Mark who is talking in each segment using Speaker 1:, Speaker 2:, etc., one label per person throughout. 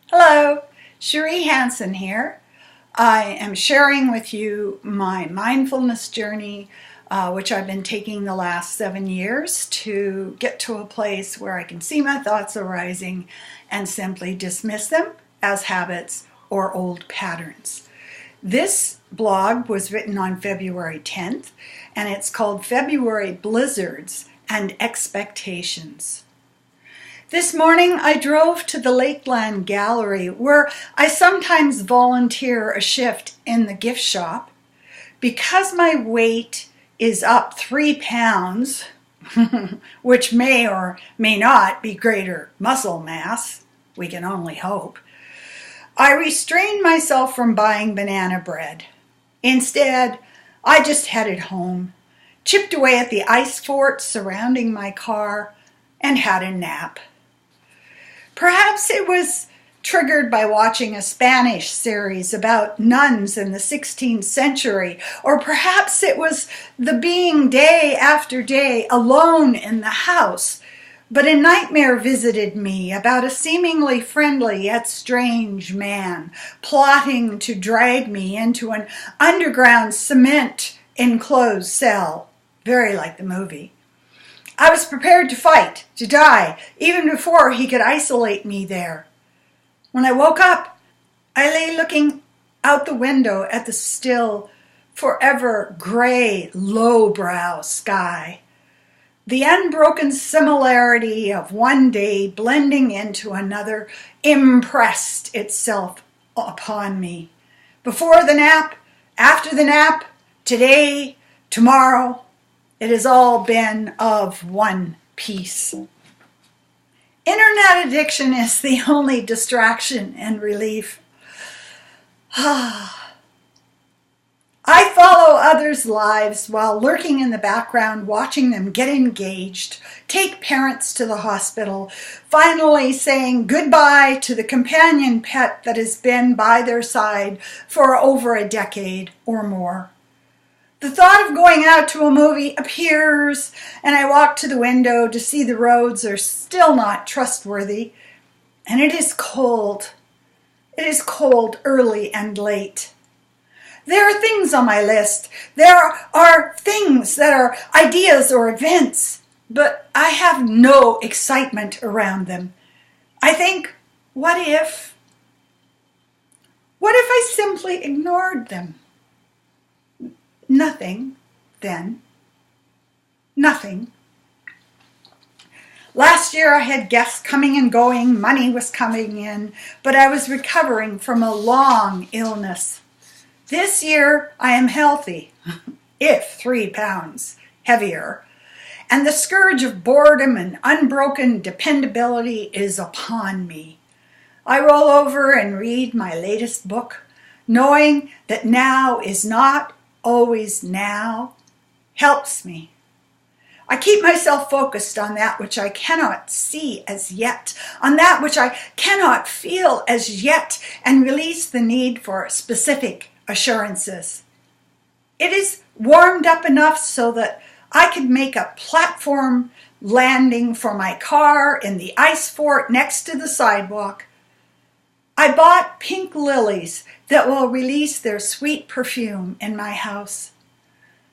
Speaker 1: Hello, Cherie Hansen here. I am sharing with you my mindfulness journey, which I've been taking the last 7 years to get to a place where I can see my thoughts arising and simply dismiss them as habits or old patterns. This blog was written on February 10th, and it's called February Blizzards and Expectations. This morning I drove to the Lakeland Gallery, where I sometimes volunteer a shift in the gift shop. Because my weight is up 3 pounds, which may or may not be greater muscle mass, we can only hope, I restrained myself from buying banana bread. Instead, I just headed home, chipped away at the ice fort surrounding my car, and had a nap. Perhaps it was triggered by watching a Spanish series about nuns in the 16th century, or perhaps it was the being day after day alone in the house. But a nightmare visited me about a seemingly friendly yet strange man plotting to drag me into an underground cement enclosed cell, very like the movie. I was prepared to fight, to die, even before he could isolate me there. When I woke up, I lay looking out the window at the still, forever gray, lowbrow sky. The unbroken similarity of one day blending into another impressed itself upon me. Before the nap, after the nap, today, tomorrow, it has all been of one piece. Internet addiction is the only distraction and relief. I follow others' lives while lurking in the background, watching them get engaged, take parents to the hospital, finally saying goodbye to the companion pet that has been by their side for over a decade or more. The thought of going out to a movie appears, and I walk to the window to see the roads are still not trustworthy, and it is cold. It is cold early and late. There are things on my list. There are things that are ideas or events, but I have no excitement around them. I think, what if? What if I simply ignored them? Nothing, then. Nothing. Last year I had guests coming and going, money was coming in, but I was recovering from a long illness. This year I am healthy, if 3 pounds heavier, and the scourge of boredom and unbroken dependability is upon me. I roll over and read my latest book, knowing that now is not always now, helps me. I keep myself focused on that which I cannot see as yet, on that which I cannot feel as yet, and release the need for specific assurances. It is warmed up enough so that I could make a platform landing for my car in the ice fort next to the sidewalk. I bought pink lilies that will release their sweet perfume in my house.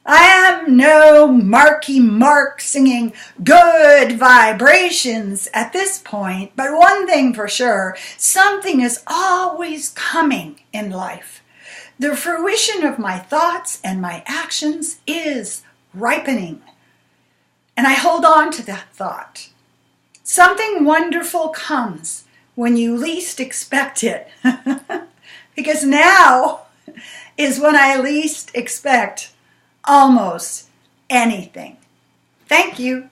Speaker 1: I am no Marky Mark singing good vibrations at this point, but one thing for sure, something is always coming in life. The fruition of my thoughts and my actions is ripening. And I hold on to that thought. Something wonderful comes when you least expect it. Because now is when I least expect almost anything. Thank you.